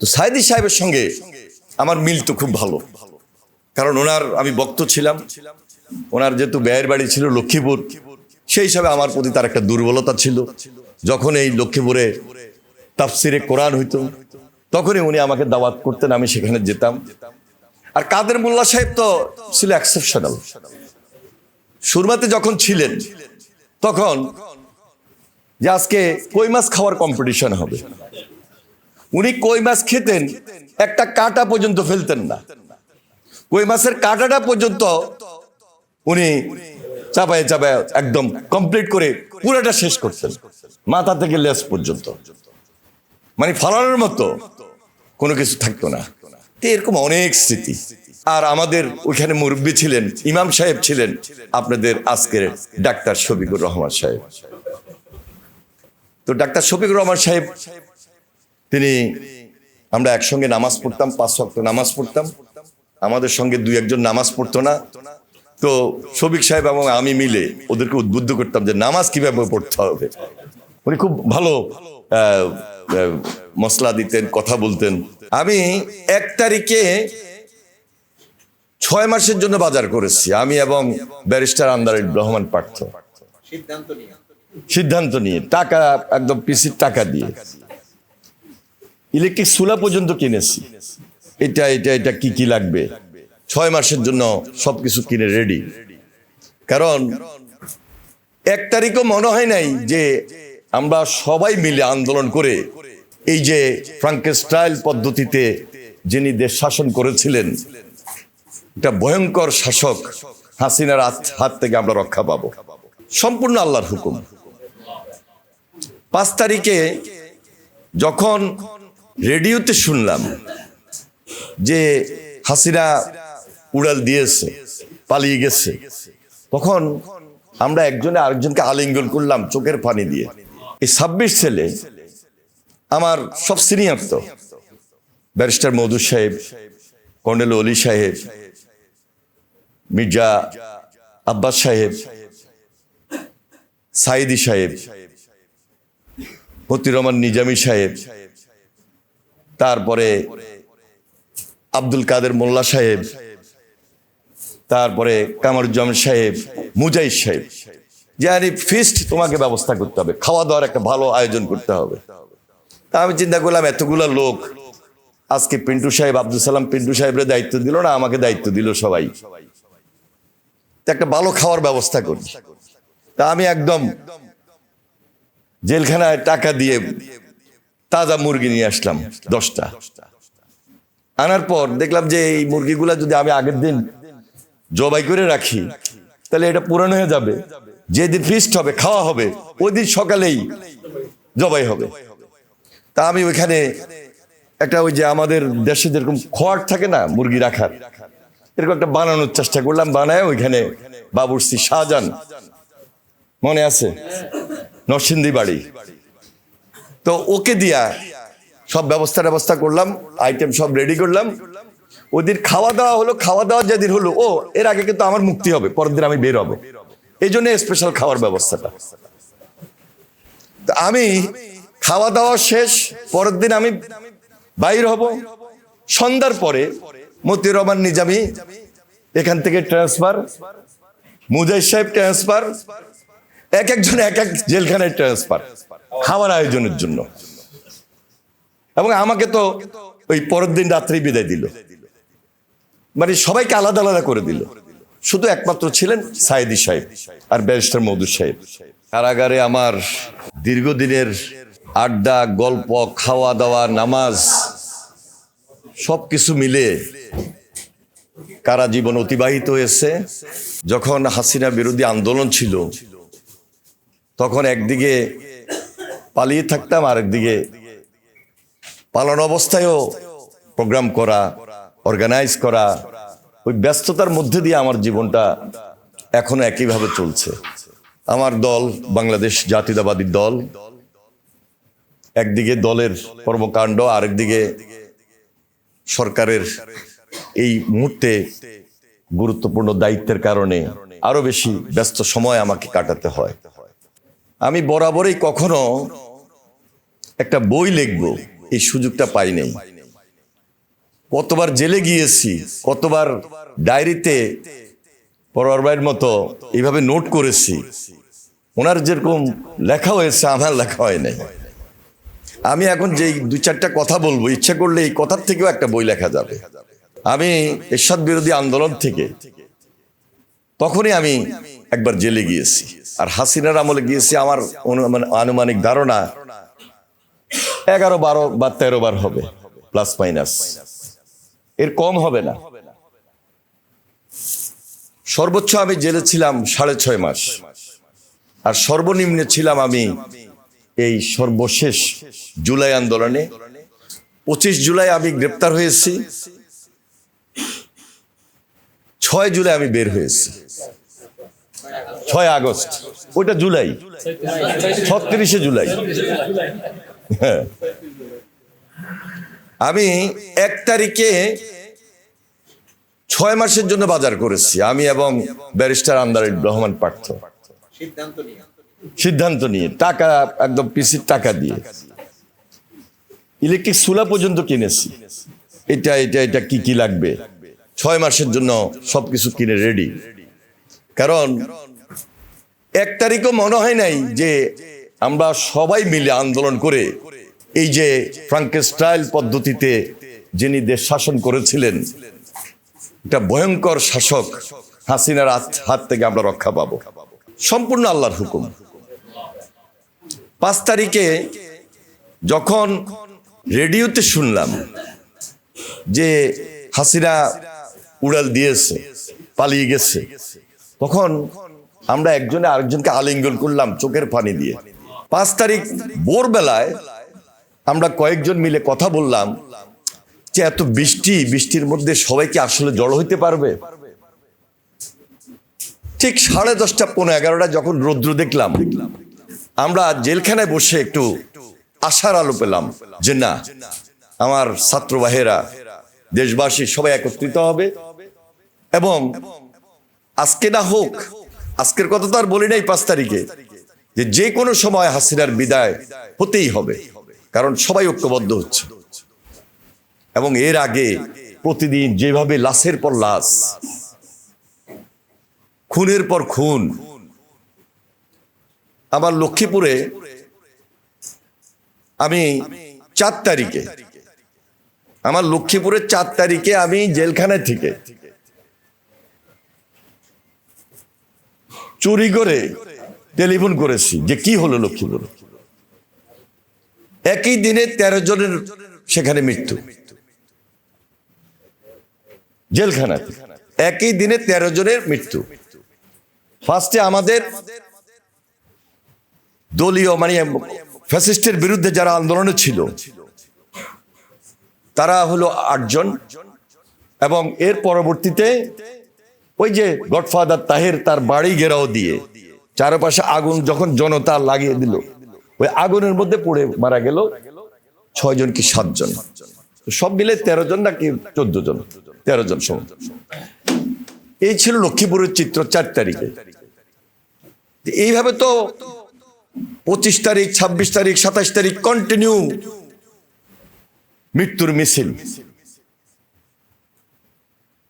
তো সাইদি সাহেবের সঙ্গে আমার মিল তো খুব ভালো, কারণ ওনার আমি ভক্ত ছিলাম। ওনার যেহেতু ব্যয়ের বাড়ি ছিল লক্ষ্মীপুর, সেই হিসাবে আমার প্রতি তার একটা দুর্বলতা ছিল। যখন এই লক্ষ্মীপুরে তাফসিরে কোরআন হইতো তখনই উনি আমাকে দাওয়াত করতেন, আমি সেখানে যেতাম। আর কাদের মোল্লা সাহেব তো ছিল এক্সেপশনাল। সুরমাতে যখন ছিলেন তখন যে আজকে কই মাছ খাওয়ার কম্পিটিশন হবে, উনি কই মাছ খেতেন, একটা কাঁটা পর্যন্ত ফেলতেন না। কই মাছের কাঁটাটা পর্যন্ত উনি চাপায় চাপায় একদম কমপ্লিট করে পুরোটা শেষ করতেন, মাথা থেকে লেজ পর্যন্ত, মানে ফালানোর মতো কোনো কিছু থাকতো না। এরকম অনেক স্মৃতি। আর আমাদের ওইখানে মুরব্বী ছিলেন, ইমাম সাহেব ছিলেন আপনাদের আজকের ডাক্তার শফিকুর রহমান সাহেব। তো ডাক্তার শফিকুর রহমান সাহেব তিনি, আমরা একসঙ্গে নামাজ পড়তাম, 5 ওয়াক্ত নামাজ পড়তাম। আমাদের সঙ্গে 2-1 নামাজ পড়তো না। তো শফিক সাহেব এবং আমি মিলে ওদেরকে উদ্বুদ্ধ করতাম যে নামাজ কিভাবে পড়তে হবে। উনি খুব ভালো মশলা দিতেন, কথা বলতেন। আমি 1 তারিখে 6 মাসের জন্য বাজার করেছি, আমি এবং ব্যারিস্টার আন্দারুল রহমান পার্থ, সিদ্ধান্ত নিয়ে টাকা একদম পিসির টাকা দিয়ে ইলেকট্রিক চুলা পর্যন্ত কিনেছি। এটা এটা এটা কি কি লাগবে 6 মাসের জন্য সবকিছু কিনে রেডি। কারণ 1 তারিখও মনে হয় নাই যে আমরা সবাই মিলে আন্দোলন করে এই যে ফ্রাঙ্কেনস্টাইন পদ্ধতিতে যিনি দেশ শাসন করেছিলেন, এটা ভয়ঙ্কর শাসক হাসিনার হাত থেকে আমরা রক্ষা পাবো। সম্পূর্ণ আল্লাহর হুকুম। 5 তারিখে যখন রেডিওতে শুনলাম যে হাসিনা উড়াল দিয়েছে, পালিয়ে গেছে, তখন আমরা একজনে আরেকজনকে আলিঙ্গন করলাম চোখের পানি দিয়ে। এই 26 ছেলে আমার সব সিনিয়র, তো ব্যারিস্টার মধু সাহেব, কর্নেল অলি সাহেব, মির্জা আব্বাস সাহেব, সাইদি সাহেব, মতিউর রহমান নিজামী সাহেব, তারপরে আব্দুল কাদের মোল্লা সাহেব, তারপরে কামরুজ্জামান সাহেব, মুজাহিদ সাহেব, যে আরে ফিস্ট তোমাকে ব্যবস্থা করতে হবে, খাওয়া দাওয়ার একটা ভালো আয়োজন করতে হবে। তা আমি চিন্তা করলাম এতগুলো লোক, আজকে পিন্টু সাহেব, আব্দুল সালাম পিন্টু সাহেবের দায়িত্ব দিল না, আমাকে দায়িত্ব দিল সবাই, একটা ভালো খাওয়ার ব্যবস্থা করি। তা আমি একদম জেলখানায় টাকা দিয়ে তাজা মুরগি নিয়ে আসলাম 10টা। আনার পর দেখলাম যে এই মুরগিগুলা যদি আমি আগের দিন জবাই করে রাখি তাহলে এটা পুরানো হয়ে যাবে, যেদিন ফিস্ট হবে, খাওয়া হবে, ওই দিন সকালেই জবাই হবে। তা আমি ওইখানে একটা, ওই যে আমাদের দেশে যেরকম খোয়ার থাকে না মুরগি রাখার, এরকম একটা বানানোর চেষ্টা করলাম। বানায় ওইখানে বাবুর্চি শাহজাহান, মনে আছে, নরসিংদী বাড়ি, তো ওকে দিয়া সব ব্যবস্থা করলাম, আইটেম সব রেডি করলাম। ওদিন খাওয়া দাওয়া হলো। খাওয়া দাওয়া যেদিন হলো, ও এর আগে কিন্তু আমার মুক্তি হবে, পরের দিন আমি বের হবো, এই জন্য স্পেশাল খাওয়ার ব্যবস্থাটা। আমি খাওয়া দাওয়া শেষ, পরের দিন আমি বাইর হব। সন্ধ্যার পরে মতিউর রহমান নিজামী এখান থেকে ট্রান্সফার, মুজাহিদ সাহেব ট্রান্সফার, একজন এক জেলখানায় ট্রান্সফার খাওয়ার আয়োজনের জন্য। এবং আমাকে তো ওই পরের দিন রাত্রেই বিদায় দিল, মানে সবাইকে আলাদা আলাদা করে দিল। শুধু একমাত্র ছিলেন সাইদি সাহেব আর ব্যারিস্টার মধু সাহেব। কারাগারে আমার দীর্ঘদিনের আড্ডা, গল্প, খাওয়া দাওয়া, নামাজ, সবকিছু মিলে কারা জীবন অতিবাহিত হয়েছে। যখন হাসিনা বিরোধী আন্দোলন ছিল তখন একদিকে পালিয়ে থাকতাম, আরেকদিকে পালানো অবস্থায়ও প্রোগ্রাম করা, অর্গানাইজ করা, ওই ব্যস্ততার মধ্যে দিয়ে আমার জীবনটা এখনো একইভাবে চলছে। আমার দল বাংলাদেশ জাতীয়তাবাদী দল, একদিকে দলের কর্মকাণ্ড, আরেকদিকে সরকারের এই মুহূর্তে গুরুত্বপূর্ণ দায়িত্বের কারণে আরো বেশি ব্যস্ত সময় আমাকে কাটাতে হয়। আমি বরাবরই কখনো একটা বই লিখব এই সুযোগটা পাই নাই। কতবার জেলে গিয়েছি, কতবার ডায়েরিতে পরোয়ার ভাইয়ের মতো এইভাবে নোট করেছি। ওনার যেরকম লেখা হয়েছে আমার লেখা হয় নাই। আমি এখন যে দুই চারটা কথা বলবো, ইচ্ছা করলে এই কথার থেকেও একটা বই লেখা যাবে। আমি এরশাদ বিরোধী আন্দোলন থেকে তখনই আমি একবার জেলে গিয়েছি, আর হাসিনার আমলে গিয়েছি আমার আনুমানিক ধারণা 11, 12 বা 13 বার হবে, প্লাস মাইনাস, এর কম হবে না। সর্বোচ্চ আমি জেলে ছিলাম 6.5 মাস, আর সর্বনিম্নে ছিলাম আমি এই সর্বশেষ জুলাই আন্দোলনে। 25 জুলাই আমি গ্রেপ্তার হয়েছি, 6 জুলাই আমি বের হয়েছি, 6 আগস্ট, ওইটা জুলাই, 36 জুলাই। হ্যাঁ, আমি 1 তারিখে 6 মাসের জন্য বাজার করেছি, আমি এবং ব্যারিস্টার আন্দারুল রহমান পার্থ, সিদ্ধান্ত নিয়ে, টাকা একদম পিসির টাকা দিয়ে। ইলেকট্রিক চুলা পর্যন্ত কিনেছি, এটা এটা এটা কি কি লাগবে 6 মাসের জন্য সবকিছু কিনে রেডি। কারণ 1 তারিখও মনে হয় নাই যে আমরা সবাই মিলে আন্দোলন করে এই যে ফ্রাঙ্কেনস্টাইন পদ্ধতিতে যিনি দেশ শাসন করেছিলেন, এটা ভয়ঙ্কর শাসক হাসিনার হাত থেকে আমরা রক্ষা পাবো, সম্পূর্ণ আল্লাহর হুকুম। 5 তারিখে যখন রেডিওতে শুনলাম যে হাসিনা উড়াল দিয়েছে, পালিয়ে গেছে, তখন আমরা একজনে আরেকজনকে আলিঙ্গন করলাম চোখের পানি দিয়ে। 5 তারিখ ভোরবেলায় আমরা কয়েকজন মিলে কথা বললাম যে এত বৃষ্টির মধ্যে সবাই কি আসলে জড়ো হইতে পারবে? ঠিক 10:30, 11:15 যখন রৌদ্র দেখলাম, আমরা জেলখানায় বসে একটু আশার আলো পেলাম যে না, আমার ছাত্র ভাইয়েরা, দেশবাসী সবাই একত্রিত হবে, এবং আজকে না হোক, আজকের কথা তো আর বলি নাই 5 তারিখে, যে কোনো সময় হাসিনার বিদায় হতেই হবে, কারণ সবাই ঐক্যবদ্ধ হচ্ছে। এবং এর আগে প্রতিদিন যেভাবে লাশের পর লাশ, খুনের পর খুন, আমার লক্ষ্মীপুরে আমি 4 তারিখে, আমার লক্ষ্মীপুরের 4 তারিখে আমি জেলখানা থেকে চুরি করে টেলিফোন করেছি যে কি হলো লক্ষ্মীপুর। একই দিনে 13 জনের সেখানে মৃত্যু, জেলখানাতে একই দিনে 13 জনের মৃত্যু। ফার্স্টে আমাদের দলীয় মানে ফ্যাসিস্টের বিরুদ্ধে যারা আন্দোলনে ছিল তারা হলো 8 জন, এবং এর পরবর্তীতে ওই যে গডফাদার তাহের তার বাড়ি ঘেরাও দিয়ে চারপাশে আগুন যখন জনতা লাগিয়ে দিল, ওই আগুনের মধ্যে পড়ে মারা গেল 6 জন কি 7 জন, সব মিলে 13 জন নাকি 14 জন, 13 জন সব। এই ছিল লক্ষ্মীপুরের চিত্র 4 তারিখে। এইভাবে তো 25 তারিখ, 26 তারিখ, 27 তারিখ কন্টিনিউ মৃত্যুর মিছিল।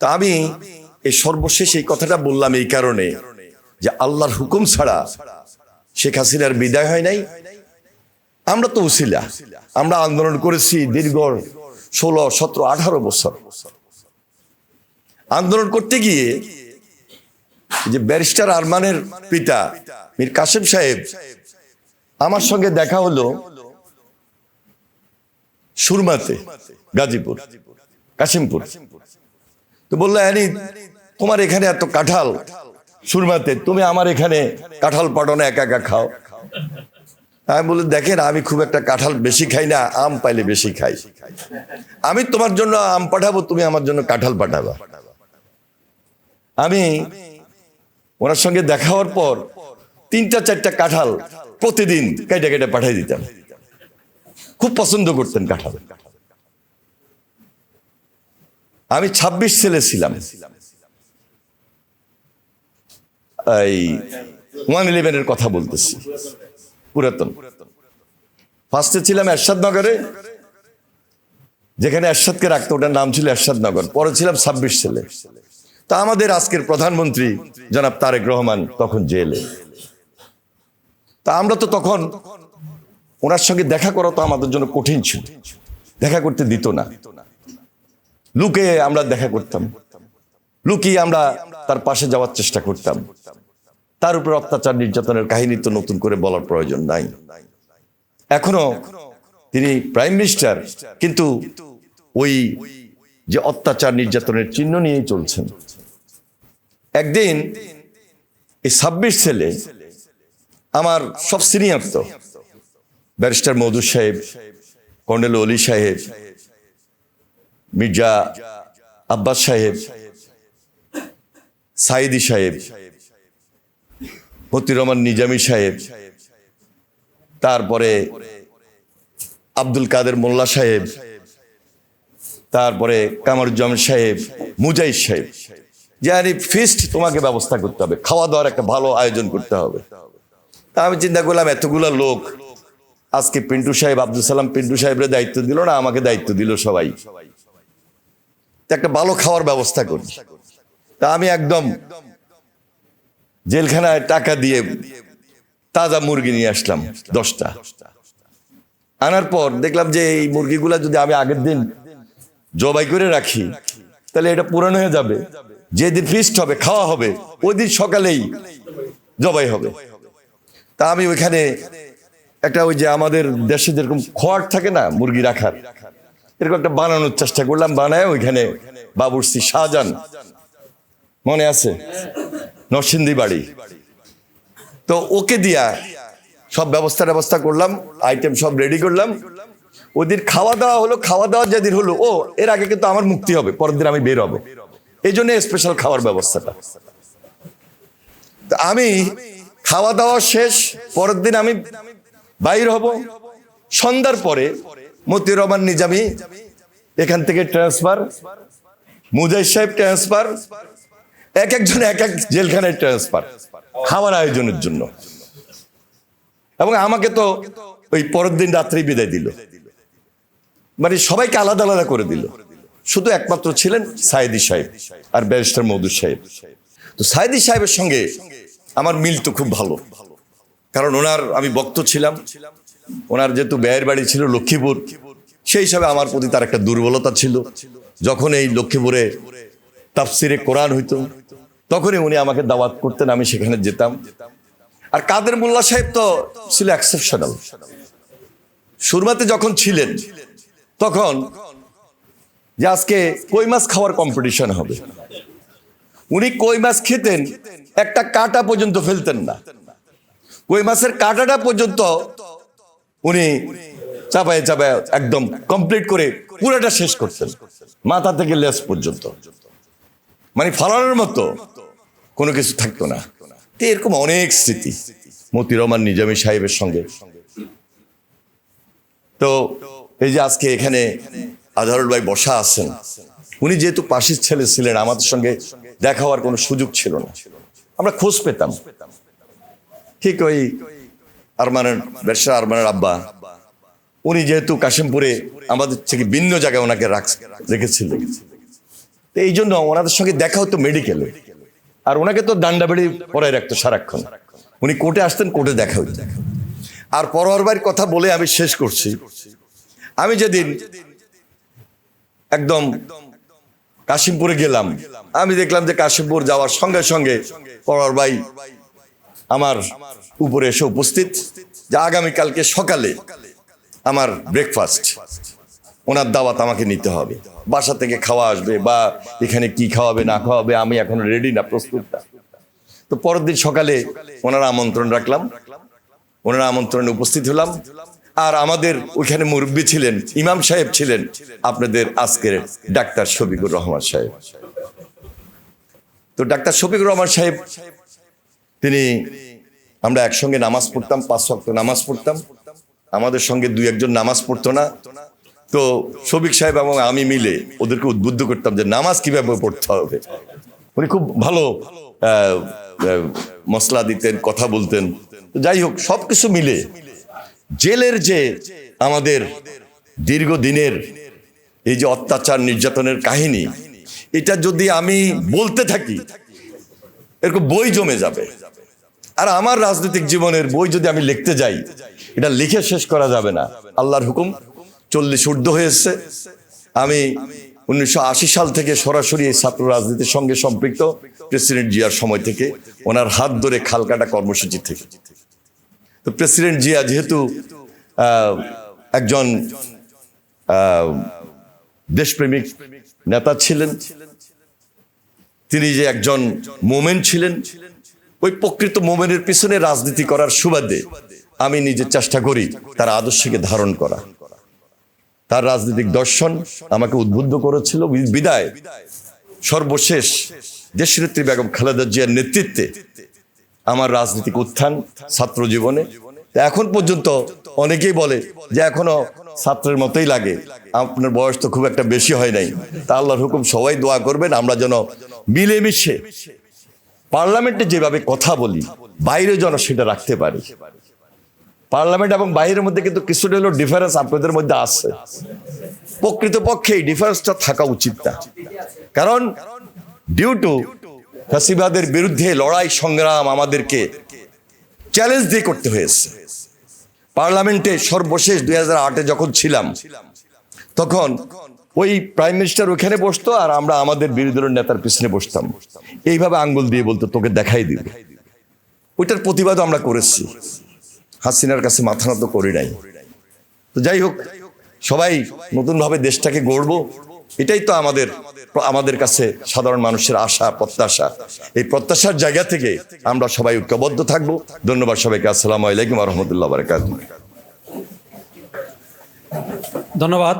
তা আমি এই সর্বশেষ এই কথাটা বললাম এই কারণে যে আল্লাহর হুকুম ছাড়া শেখ হাসিনার বিদায় হয় নাই। আমরা তো উসিলা, আমরা আন্দোলন করেছি দীর্ঘ 16, 17, 18 বছর। আন্দোলন করতে গিয়ে যে ব্যারিস্টার আরমানের পিতা মীর কাসেম সাহেব আমার সঙ্গে দেখা হলো সুরমাতে, গাজীপুর, কাশিমপুর। তো বললো, অ্যানি তোমার এখানে এত কাঁঠাল সুরমাতে, তুমি আমার এখানে কাঁঠাল পাঠানো, একা একা খাও। আমি বলি, দেখেন আমি খুব একটা কাঁঠাল বেশি খাই না, আম পাইলে বেশি খাই। আমি তোমার জন্য আম পাঠাবো, তুমি আমার জন্য কাঁঠাল পাঠাবা। আমি ওনার সঙ্গে দেখা হওয়ার পর 3টা 4টা কাঁঠাল প্রতিদিন কেটে কেটে পাঠাই দিতাম। খুব পছন্দ করতেন কাঁঠাল। আমি 26 ছেলে ছিলাম, এই 111-এর কথা বলতেছি, পুরাতন। ফার্স্টে ছিলাম এরশাদ নগরে, যেখানে এরশাদকে রাখতো ওটার নাম ছিল এরশাদনগর, পরে ছিলাম 26 ছেলে। তা আমাদের আজকের প্রধানমন্ত্রী জনাব তারেক রহমান তখন জেলে। তা আমরা তো তখন ওনার সঙ্গে দেখা করা তো আমাদের জন্য কঠিন ছিল, দেখা করতে দিত না। লুকিয়ে আমরা দেখা করতাম, লুকিয়ে আমরা তার পাশে যাওয়ার চেষ্টা করতাম। তার উপর অত্যাচার নির্যাতনের কাহিনী তো নতুন করে বলার প্রয়োজন নাই। এখনো তিনি প্রাইম মিনিস্টার, কিন্তু ওই যে অত্যাচার নির্যাতনের চিহ্ন নিয়েই চলছেন। একদিন এই 26 ছেলে আমার সব সিনিয়র, তো ব্যারিস্টার মওদুদ সাহেব, কর্নেল অলি সাহেব, মির্জা আব্বাস সাহেব, সাইদি সাহেব, মতিউর রহমান নিজামী সাহেব, তারপরে আব্দুল কাদের মোল্লা সাহেব, তারপরে কামারুজ্জামান সাহেব, মুজাহিদ সাহেব, যে আরে ফিস্ট তোমাকে ব্যবস্থা করতে হবে, খাওয়া দাওয়ার একটা ভালো আয়োজন করতে হবে। তা আমি চিন্তা করলাম এতগুলো লোক, আজকে পিন্টু সাহেব, আব্দুল সালাম পিন্টু সাহেবের দায়িত্ব দিল না, আমাকে দায়িত্ব দিল সবাই, একটা ভালো খাওয়ার ব্যবস্থা করি। তা আমি একদম জেলখানায় টাকা দিয়ে তাজা মুরগি নিয়ে আসলাম 10টা। আনার পর দেখলাম যে এই মুরগিগুলা যদি আমি আগের দিন জবাই করে রাখি তাহলে এটা পুরানো হয়ে যাবে, যেদিন ফিস্ট হবে, খাওয়া হবে, ওই দিন সকালেই জবাই হবে। তা আমি ওইখানে একটা, ওই যে আমাদের দেশে যেরকম খোয়ার থাকে না মুরগি রাখার, এরকম একটা বানানোর চেষ্টা করলাম। বানায় ওইখানে বাবুর্চি শাহজাহান, মনে আছে, নরসিংদী বাড়ি, তো ওকে দিয়া সব ব্যবস্থা করলাম, আইটেম সব রেডি করলাম। ওদিন খাওয়া দাওয়া হলো, খাওয়া দাওয়া যেদিন হলো, ও এর আগে কিন্তু আমার মুক্তি হবে, পরের দিন আমি বের হবো, এই জন্য স্পেশাল খাওয়ার ব্যবস্থাটা। আমি খাওয়া দাওয়া শেষ, পরের দিন আমি বাইর হব। সন্ধ্যার পরে মতিউর রহমান নিজামী এখান থেকে ট্রান্সফার, মুজাহিদ সাহেব ট্রান্সফার, এক একজন এক এক জেলখানায় ট্রান্সফার খাওয়ার আয়োজনের জন্য। এবং আমাকে তো ওই পরের দিন রাত্রেই বিদায় দিল, মানে সবাইকে আলাদা আলাদা করে দিল। শুধু একমাত্র ছিলেন সাইদি সাহেব আর ব্যারিস্টার মওদুদ সাহেব। তো সাইদি সাহেবের সঙ্গে আমার মিল তো খুব ভালো, কারণ ওনার আমি বক্ত ছিলাম। ওনার যেহেতু ব্যয়ের বাড়ি ছিল লক্ষ্মীপুর, সেই হিসাবে আমার প্রতি তার একটা দুর্বলতা ছিল। যখন এই লক্ষ্মীপুরে তাফসিরে কোরআন হইতো, তখনই উনি আমাকে দাওয়াত করতেন, আমি সেখানে যেতাম। আর কাদের মোল্লা সাহেব তো ছিল এক্সেপশনাল। সুরমাতে যখন ছিলেন তখন যে আজকে কই মাছ খাওয়ার কম্পিটিশন হবে, উনি কই মাছ খেতেন, একটা কাঁটা পর্যন্ত ফেলতেন না। কই মাছের কাঁটাটা পর্যন্ত উনি চাপায় চাপায় একদম কমপ্লিট করে পুরোটা শেষ করতেন, মাথা থেকে লেজ পর্যন্ত, মানে ফালানোর মতো কোনো কিছু থাকতো না। এরকম অনেক স্মৃতি মতিউর রহমান নিজামী সাহেবের সঙ্গে। তো এই যে আজকে এখানে আজহারুল ভাই বসা আছেন, উনি যেহেতু পাশের ছেলে ছিলেন, আমাদের সঙ্গে দেখা হওয়ার কোনো সুযোগ ছিল না, আমরা খোঁজ পেতাম। ঠিক ওই আরমানের ব্যারিস্টার আরমানের আব্বা, উনি যেহেতু কাশিমপুরে আমাদের থেকে ভিন্ন জায়গায় ওনাকে রেখেছিলেন, তো এই জন্য ওনাদের সঙ্গে দেখা হতো মেডিকেলে। আর ওনাকে তো ডান্ডাবেড়ি পরায় রাখতো সারাক্ষণ, উনি কোর্টে আসতেন, কোর্টে দেখা হইত। আর পরোয়ার ভাইয়ের কথা বলে আমি শেষ করছি। আমি যেদিন একদম কাশিমপুরে গেলাম, আমি দেখলাম যে কাশিমপুর যাওয়ার সঙ্গে সঙ্গে পরোয়ার ভাই আমার উপরে এসে উপস্থিত, যে আগামীকালকে সকালে আমার ব্রেকফাস্ট, ওনার দাওয়াত আমাকে নিতে হবে, বাসা থেকে খাওয়া আসবে, বা এখানে কি খাওয়াবে না খাওয়াবে আমি এখন রেডি না, প্রস্তুত না। তো পরের দিন সকালে ওনার আমন্ত্রণ রাখলাম, ওনার আমন্ত্রণে উপস্থিত হলাম। আর আমাদের ওইখানে মুরব্বী ছিলেন, ইমাম সাহেব ছিলেন আপনাদের আজকের ডাক্তার শফিকুর রহমান সাহেব। তো ডাক্তার শফিকুর রহমান সাহেব, তিনি, আমরা একসঙ্গে নামাজ পড়তাম, 5 ওয়াক্ত নামাজ পড়তাম। আমাদের সঙ্গে 2-1 নামাজ পড়তো না, তো শফিক সাহেব এবং আমি মিলে ওদেরকে উদ্বুদ্ধ করতাম যে নামাজ কিভাবে পড়তে হবে। উনি খুব ভালো মশলা দিতেন, কথা বলতেন। যাই হোক, সবকিছু মিলে জেলের যে আমাদের দীর্ঘদিনের এই যে অত্যাচার নির্যাতনের কাহিনী, এটা যদি আমি বলতে থাকি এরকম বই জমে যাবে। আর আমার রাজনৈতিক জীবনের বই যদি আমি লিখতে যাই, এটা লিখে শেষ করা যাবে না। আল্লাহর হুকুম 40 ঊর্ধ্ব হয়েছে। আমি 1980 সাল থেকে সরাসরি এই ছাত্র রাজনীতির সঙ্গে সম্পৃক্ত, প্রেসিডেন্ট জিয়ার সময় থেকে, ওনার হাত ধরে খালকাটা কর্মসূচি থেকে। তো প্রেসিডেন্ট জিয়া যেহেতু একজন দেশপ্রেমিক নেতা ছিলেন, তিনি যে একজন মোমেন ছিলেন, ওই প্রকৃত মোমেনের পিছনে রাজনীতি করার সুবাদে আমি নিজে চেষ্টা করি তার আদর্শকে ধারণ করা। তার রাজনৈতিক দর্শন আমাকে উদ্বুদ্ধ করেছিল, বিদায় সর্বশেষ দেশনেত্রী বেগম খালেদা জিয়ার নেতৃত্বে আমার রাজনৈতিক উত্থান ছাত্র জীবনে। এখন পর্যন্ত অনেকেই বলে যে এখনো ছাত্রের মতোই লাগে, আপনার বয়স তো খুব একটা বেশি হয় নাই। তা আল্লাহর হুকুম সবাই দোয়া করবেন, আমরা যেন মিলেমিশে পার্লামেন্টে যেভাবে কথা বলি বাইরে যেন সেটা রাখতে পারি। পার্লামেন্ট এবং বাইরের মধ্যে কিন্তু কিছুটা হলো ডিফারেন্স আপনাদের মধ্যে আছে। প্রকৃতপক্ষে এই ডিফারেন্সটা থাকা উচিত না, কারণ ডিউ টু ফ্যাসিবাদের বিরুদ্ধে লড়াই সংগ্রাম আমাদেরকে চ্যালেঞ্জ দিয়ে করতে হয়েছে। পার্লামেন্টে সর্বশেষ 2008-এ যখন ছিলাম, তখন ওই প্রাইম মিনিস্টার ওখানে বসতো আর আমরা আমাদের বিরোধী দলের নেতার পিছনে বসতাম, এইভাবে আঙ্গুল দিয়ে বলতো তোকে দেখাই দিবে। ওইটার প্রতিবাদ আমরা করেছি, হাসিনার কাছে মাথা নত করি নাই। তো যাই হোক, সবাই নতুনভাবে দেশটাকে গড়ব, এটাই তো আমাদের কাছে সাধারণ মানুষের আশা প্রত্যাশা। এই প্রত্যাশার জায়গা থেকে আমরা সবাই ঐক্যবদ্ধ থাকবো। ধন্যবাদ সবাইকে। আসসালামু আলাইকুম ওয়া রাহমাতুল্লাহি ওয়া বারাকাতুহু। ধন্যবাদ।